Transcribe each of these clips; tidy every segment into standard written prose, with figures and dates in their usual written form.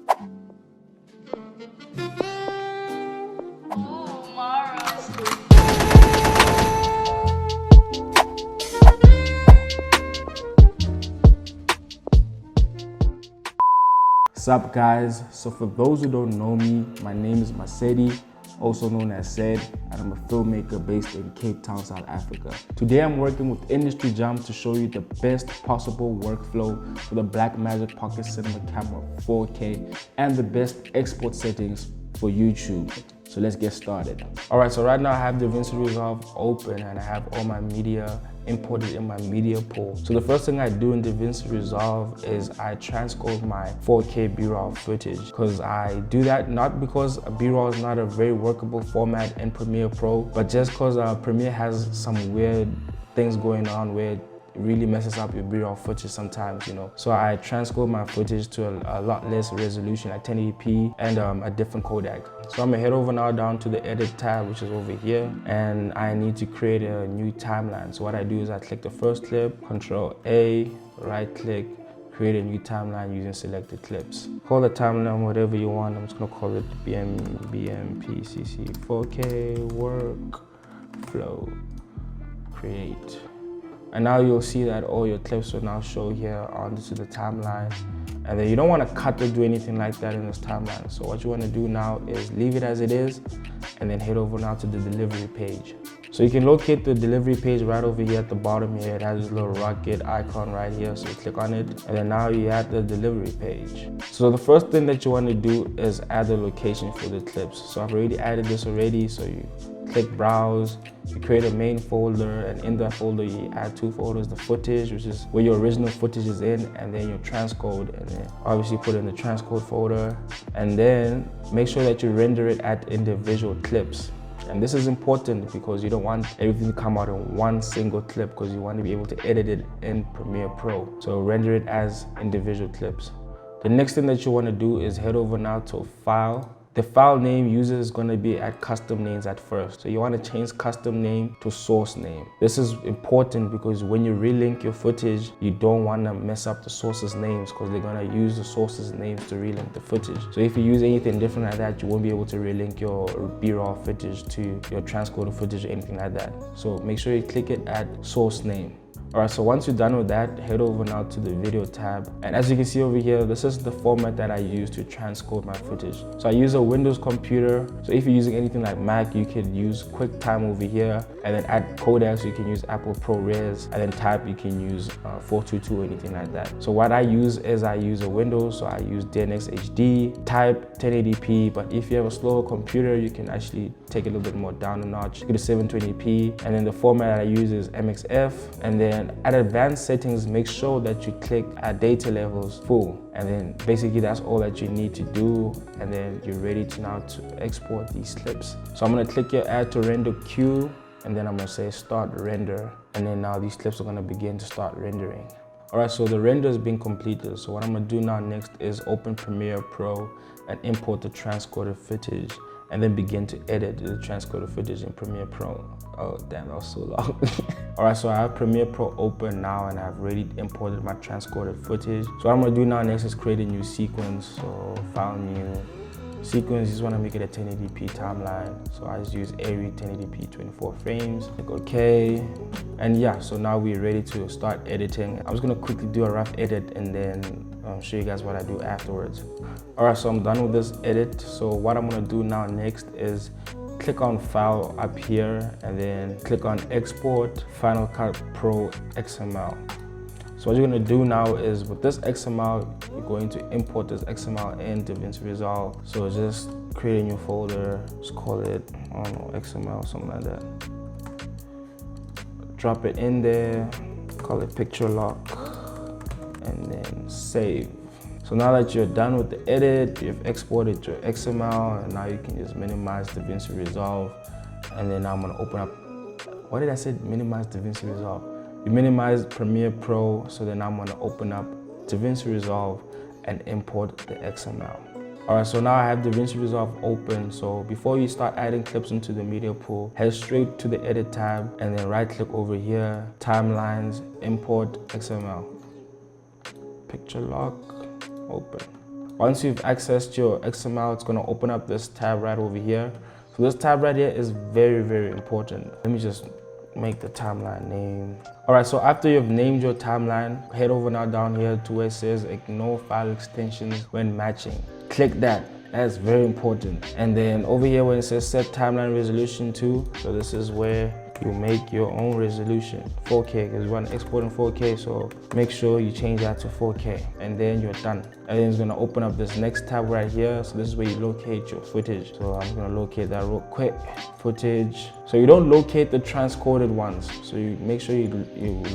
What's up, guys? So for those who don't know me, my name is Masedi, also known as Said, and I'm a filmmaker based in Cape Town, South Africa. Today I'm working with IndustryJump to show you the best possible workflow for the Blackmagic Pocket Cinema Camera 4K and the best export settings for YouTube. So let's get started. All right, so right now I have DaVinci Resolve open and I have all my media imported in my media pool. So the first thing I do in DaVinci Resolve is I transcode my 4K B-raw footage, because I do that not because B-raw is not a very workable format in Premiere Pro, but just because Premiere has some weird things going on where it really messes up your B-raw footage sometimes, you know. So I transcode my footage to a lot less resolution at 1080p and a different codec. So I'm gonna head over now down to the edit tab, which is over here, and I need to create a new timeline. So what I do is I click the first clip, Control A, right click, create a new timeline using selected clips. Call the timeline whatever you want. I'm just gonna call it Bmpcc 4K workflow, create. And now you'll see that all your clips will now show here onto the timeline. And then you don't want to cut or do anything like that in this timeline. So what you want to do now is leave it as it is and then head over now to the delivery page. So you can locate the delivery page right over here at the bottom here. It has this little rocket icon right here. So you click on it and then now you add the delivery page. So the first thing that you want to do is add the location for the clips. So I've already added this already. So you click browse, you create a main folder, and in that folder you add two folders, the footage, which is where your original footage is in, and then your transcode, and then obviously put in the transcode folder, and then make sure that you render it at individual clips. And this is important because you don't want everything to come out in one single clip, because you want to be able to edit it in Premiere Pro. So render it as individual clips. The next thing that you want to do is head over now to File. The file name user is going to be at custom names at first. So you want to change custom name to source name. This is important because when you relink your footage, you don't want to mess up the source's names, because they're going to use the source's names to relink the footage. So if you use anything different like that, you won't be able to relink your B-raw footage to your transcoded footage or anything like that. So make sure you click it at source name. All right, so once you're done with that, head over now to the video tab. And as you can see over here, this is the format that I use to transcode my footage. So I use a Windows computer. So if you're using anything like Mac, you could use QuickTime over here. And then add codecs, you can use Apple ProRes. And then type, you can use 422 or anything like that. So what I use is I use a Windows, so I use DNX HD, type 1080p. But if you have a slower computer, you can actually take it a little bit more down a notch. Go to 720p. And then the format that I use is MXF. And then at advanced settings, make sure that you click add data levels full, and then basically that's all that you need to do, and then you're ready to now to export these clips. So I'm going to click here add to render queue, and then I'm going to say start render, and then now these clips are going to begin to start rendering. All right, so the render has been completed. So what I'm going to do now next is open Premiere Pro and import the transcoded footage, and then begin to edit the transcoded footage in Premiere Pro. Oh damn, that was so long. All right, so I have Premiere Pro open now and I've already imported my transcoded footage. So what I'm gonna do now next is create a new sequence. So file new sequence, just wanna make it a 1080p timeline. So I just use Airy 1080p 24 frames, click OK. And yeah, so now we're ready to start editing. I'm just gonna quickly do a rough edit and then show you guys what I do afterwards. All right, so I'm done with this edit. So what I'm gonna do now next is click on File up here and then click on Export Final Cut Pro XML. So what you're gonna do now is with this XML, you're going to import this XML in DaVinci Resolve. So just create a new folder, just call it, I don't know, XML, something like that. Drop it in there, call it picture lock, and then save. So now that you're done with the edit, you've exported your XML, and now you can just minimize DaVinci Resolve. And then I'm gonna open up, what did I say, minimize DaVinci Resolve? You minimize Premiere Pro, so then I'm gonna open up DaVinci Resolve and import the XML. All right, so now I have DaVinci Resolve open. So before you start adding clips into the media pool, head straight to the edit tab and then right click over here, timelines, import XML. Picture lock, open. Once you've accessed your XML, it's gonna open up this tab right over here. So this tab right here is very, very important. Let me just make the timeline name. All right, so after you've named your timeline, head over now down here to where it says ignore file extensions when matching. Click that. That's very important. And then over here where it says set timeline resolution to, so this is where you make your own resolution, 4K, because you want to export in 4K, so make sure you change that to 4K, and then you're done. And then it's gonna open up this next tab right here, so this is where you locate your footage. So I'm gonna locate that real quick, footage. So you don't locate the transcoded ones, so you make sure you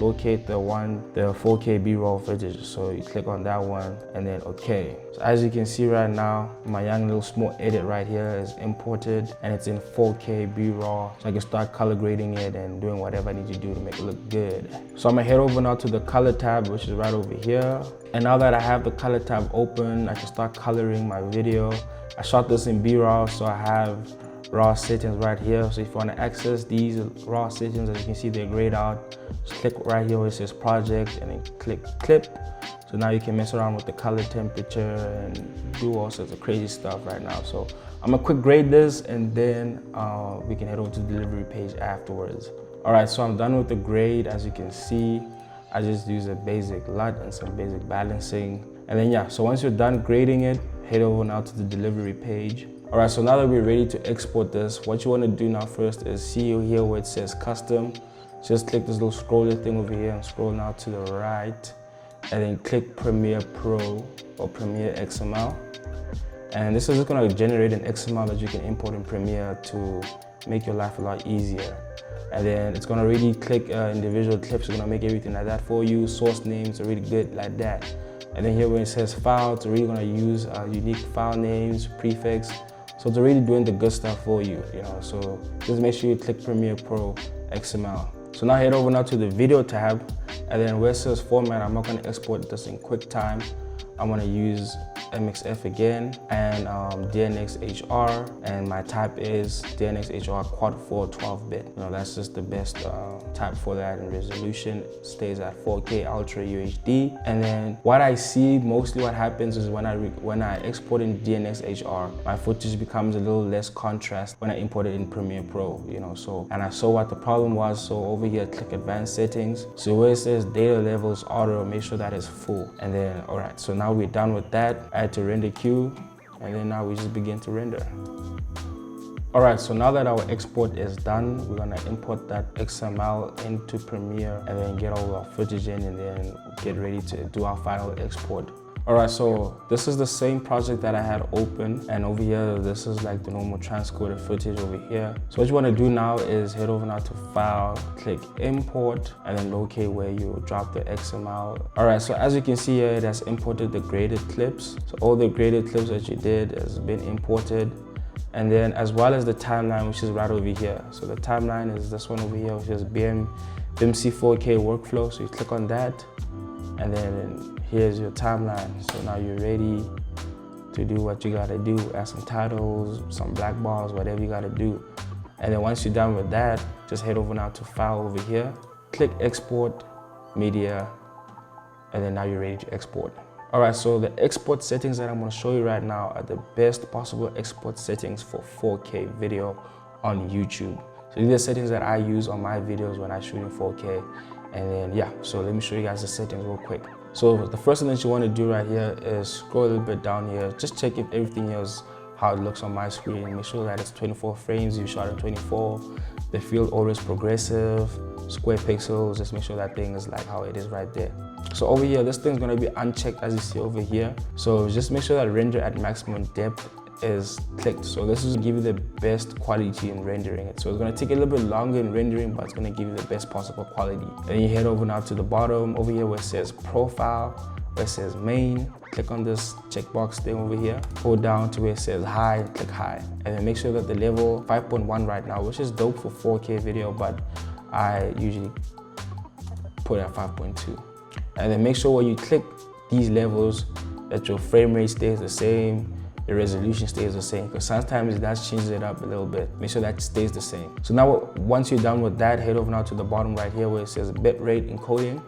locate the 4K B-roll footage. So you click on that one, and then okay. So as you can see right now, my young little small edit right here is imported, and it's in 4K B-roll, so I can start color grading it and doing whatever I need to do to make it look good. So I'm gonna head over now to the color tab, which is right over here. And now that I have the color tab open, I can start coloring my video. I shot this in B-raw, so I have raw settings right here. So if you want to access these raw settings, as you can see, they're grayed out. Just click right here where it says project and then click clip. So now you can mess around with the color temperature and do all sorts of crazy stuff right now. So I'm gonna quick grade this, and then we can head over to the delivery page afterwards. All right, so I'm done with the grade. As you can see, I just use a basic LUT and some basic balancing. And then yeah, so once you're done grading it, head over now to the delivery page. All right, so now that we're ready to export this, what you want to do now first is see here where it says custom. Just click this little scroller thing over here and scroll now to the right, and then click Premiere Pro or Premiere XML. And this is just going to generate an XML that you can import in Premiere to make your life a lot easier. And then it's going to really click individual clips. It's going to make everything like that for you. Source names are really good like that. And then here where it says file, it's really going to use unique file names, prefix. So it's already doing the good stuff for you, So just make sure you click Premiere Pro XML. So now head over now to the video tab, and then where it says format, I'm not going to export this in QuickTime. I'm going to use MXF again and DNxHR, and my type is DNxHR quad 4 12-bit. That's just the best type for that, and resolution stays at 4K Ultra UHD. And then what I see mostly what happens is when I export in DNxHR, my footage becomes a little less contrast when I import it in Premiere Pro, and I saw what the problem was. So over here, click advanced settings. So where it says data levels auto, make sure that is full. And then all right, so now we're done with that. Add to render queue, and then now we just begin to render. All right, so now that our export is done, we're gonna import that XML into Premiere and then get all our footage in, and then get ready to do our final export. All right, so this is the same project that I had open, and over here, this is like the normal transcoded footage over here. So what you wanna do now is head over now to File, click Import, and then locate where you drop the XML. All right, so as you can see here, it has imported the graded clips. So all the graded clips that you did has been imported. And then as well as the timeline, which is right over here. So the timeline is this one over here, which is Bmpcc 4K workflow. So you click on that, and then here's your timeline. So now you're ready to do what you gotta do, add some titles, some black bars, whatever you gotta do. And then once you're done with that, just head over now to File over here, click Export, Media, and then now you're ready to export. All right, so the export settings that I'm gonna show you right now are the best possible export settings for 4K video on YouTube. So these are settings that I use on my videos when I shoot in 4K. And then yeah, so let me show you guys the settings real quick. So the first thing that you want to do right here is scroll a little bit down here. Just check if everything is how it looks on my screen. Make sure that it's 24 frames, you shot in 24. The field order is progressive, square pixels. Just make sure that thing is like how it is right there. So over here, this thing's gonna be unchecked as you see over here. So just make sure that render at maximum depth is clicked. So this is gonna give you the best quality in rendering it. So it's gonna take a little bit longer in rendering, but it's gonna give you the best possible quality. And you head over now to the bottom over here where it says profile, where it says main. Click on this checkbox thing over here. Go down to where it says high, click high. And then make sure that the level 5.1 right now, which is dope for 4K video, but I usually put it at 5.2. And then make sure when you click these levels that your frame rate stays the same, the resolution stays the same, because sometimes that changes it up a little bit. Make sure that stays the same. So now once you're done with that, head over now to the bottom right here where it says bitrate encoding,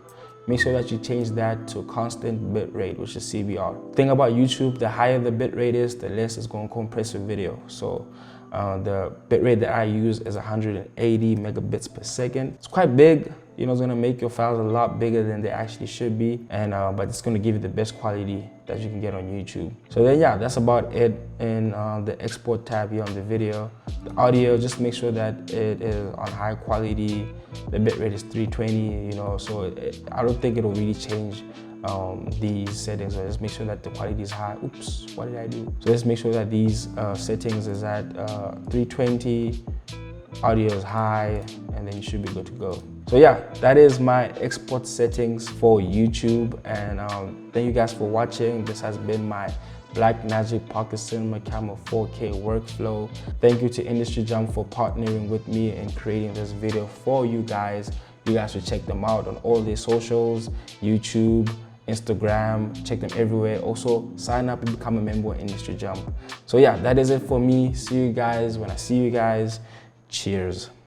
make sure that you change that to constant bit rate, which is CBR. Thing about YouTube, the higher the bit rate is, the less it's going to compress your video. So the bit rate that I use is 180 megabits per second. It's quite big. You know, it's gonna make your files a lot bigger than they actually should be, and but it's gonna give you the best quality that you can get on YouTube. So then, yeah, that's about it in the export tab here on the video. The audio, just make sure that it is on high quality. The bitrate is 320, you know, so I don't think it'll really change these settings. So just make sure that the quality is high. Oops, what did I do? So just make sure that these settings is at 320, audio is high, and then you should be good to go. So yeah, that is my export settings for YouTube, and thank you guys for watching. This has been my Blackmagic Pocket Cinema Camera 4K workflow. Thank you to IndustryJump for partnering with me and creating this video for you guys. You guys should check them out on all their socials, YouTube, Instagram, check them everywhere. Also, sign up and become a member of IndustryJump. So yeah, that is it for me. See you guys when I see you guys. Cheers.